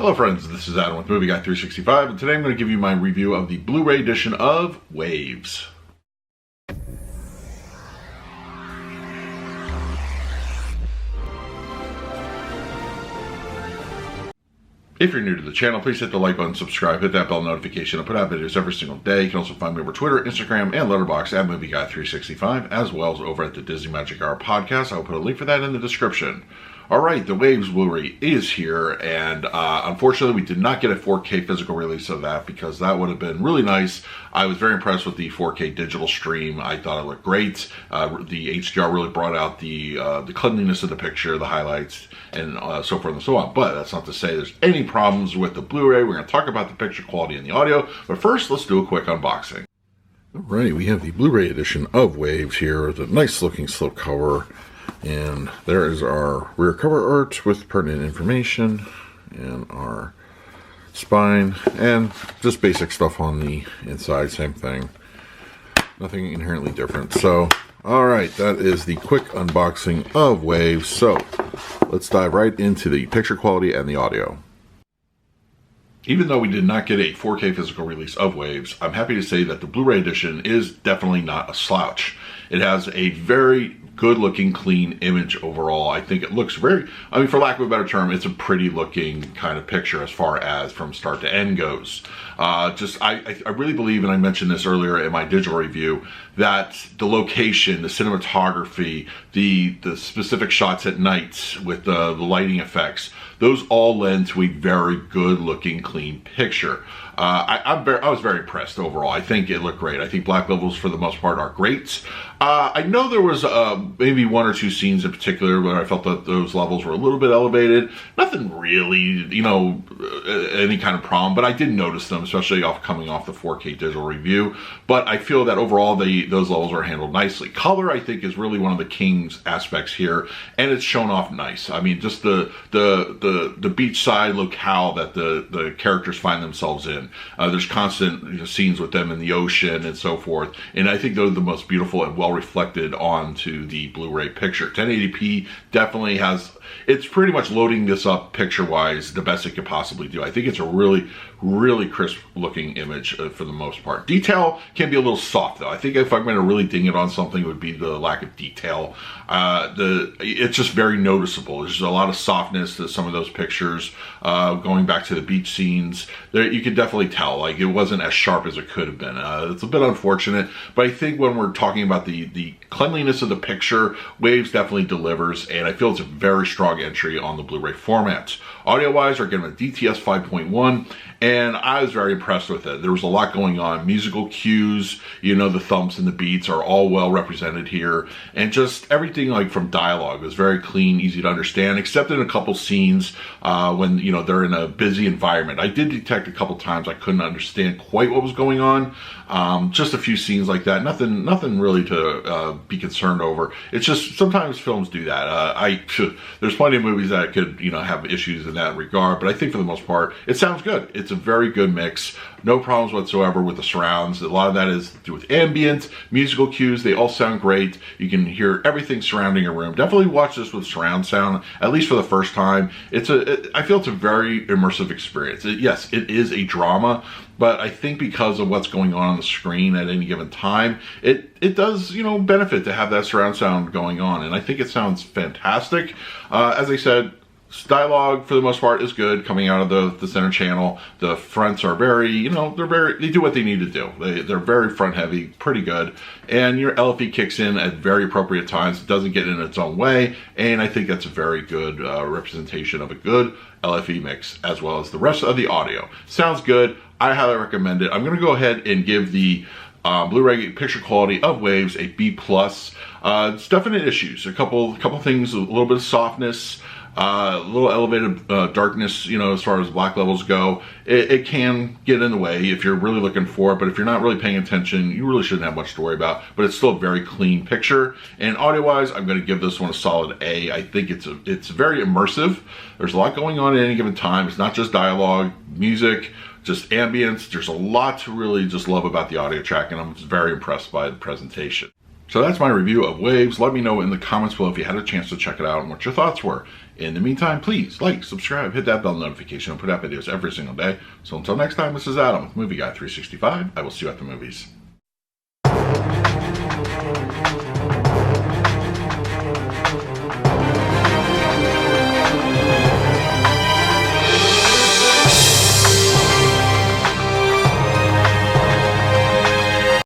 Hello friends, this is Adam with Movie Guy 365, and today I'm going to give you my review of the Blu Ray edition of Waves. If you're new to the channel, please hit the like button, subscribe, hit that bell notification. I put out videos every single day. You can also find me over Twitter, Instagram, and Letterboxd at Movie Guy 365, as well as over at the Disney Magic Hour podcast. I'll put a link for that in the description. Alright, the Waves Blu-ray is here, and unfortunately we did not get a 4K physical release of that because that would have been really nice. I was very impressed with the 4K digital stream. I thought it looked great. The HDR really brought out the cleanliness of the picture, the highlights, and so forth and so on. But that's not to say there's any problems with the Blu-ray. We're going to talk about the picture quality and the audio, but first let's do a quick unboxing. Alrighty, we have the Blu-ray edition of Waves here with a nice looking slipcover. And there is our rear cover art with pertinent information and our spine and just basic stuff on the inside, same thing. Nothing inherently different. So, alright, that is the quick unboxing of Waves. So, let's dive right into the picture quality and the audio. Even though we did not get a 4K physical release of Waves, I'm happy to say that the Blu-ray edition is definitely not a slouch. It has a very good looking clean image overall. I think it looks very, I mean, for lack of a better term, it's a pretty looking kind of picture as far as from start to end goes. I really believe, and I mentioned this earlier in my digital review, that the location, the cinematography, the specific shots at night with the lighting effects, those all lend to a very good looking clean picture. I was very impressed overall. I think it looked great. I think black levels for the most part are great. I know there was maybe one or two scenes in particular where I felt that those levels were a little bit elevated. Nothing really, you know, any kind of problem, but I did notice them, especially coming off the 4K digital review. But I feel that overall those levels are handled nicely. Color, I think, is really one of the king's aspects here, and it's shown off nice. I mean, just the beachside locale that the characters find themselves in. There's constant scenes with them in the ocean and so forth, and I think those are the most beautiful and well reflected onto the Blu-ray picture. 1080p definitely has, it's pretty much loading this up picture-wise the best it could possibly do. I think it's a really crisp looking image for the most part. Detail can be a little soft though. I think if I'm going to really ding it on something, it would be the lack of detail. It's just very noticeable. There's a lot of softness to some of those pictures. Going back to the beach scenes, you could definitely tell like it wasn't as sharp as it could have been. It's a bit unfortunate, but I think when we're talking about the cleanliness of the picture, Waves definitely delivers, and I feel it's a very strong entry on the Blu-ray format. Audio-wise, we're getting a DTS 5.1, and I was very impressed with it. There was a lot going on. Musical cues, you know, the thumps and the beats are all well represented here, and just everything like from dialogue was very clean, easy to understand, except in a couple scenes when, you know, they're in a busy environment. I did detect a couple times I couldn't understand quite what was going on. Just a few scenes like that. Nothing really to be concerned over. It's just sometimes films do that. There's plenty of movies that could, you know, have issues in that regard, but I think for the most part it sounds good. It's a very good mix. No problems whatsoever with the surrounds. A lot of that is to do with ambient, musical cues. They all sound great. You can hear everything surrounding a room. Definitely watch this with surround sound, at least for the first time. I feel it's a very immersive experience. Yes, it is a drama, but I think because of what's going on the screen at any given time, it does, you know, benefit to have that surround sound going on, and I think it sounds fantastic. As I said, dialogue for the most part is good coming out of the center channel. The fronts are very, you know, they do what they need to do. They're very front heavy, pretty good, and your LFE kicks in at very appropriate times. It doesn't get in its own way, and I think that's a very good representation of a good LFE mix, as well as the rest of the audio. Sounds good. I highly recommend it. I'm going to go ahead and give the Blu-ray picture quality of Waves a B+. It's definite issues. A couple things, a little bit of softness, a little elevated darkness, you know, as far as black levels go. It can get in the way if you're really looking for it, but if you're not really paying attention, you really shouldn't have much to worry about. But it's still a very clean picture. And audio-wise, I'm going to give this one a solid A. I think it's very immersive. There's a lot going on at any given time. It's not just dialogue, music, just ambience. There's a lot to really just love about the audio track, and I'm very impressed by the presentation. So that's my review of Waves. Let me know in the comments below if you had a chance to check it out and what your thoughts were. In the meantime, please like, subscribe, hit that bell notification, and put out videos every single day. So until next time, this is Adam with Movie Guy 365. I will see you at the movies.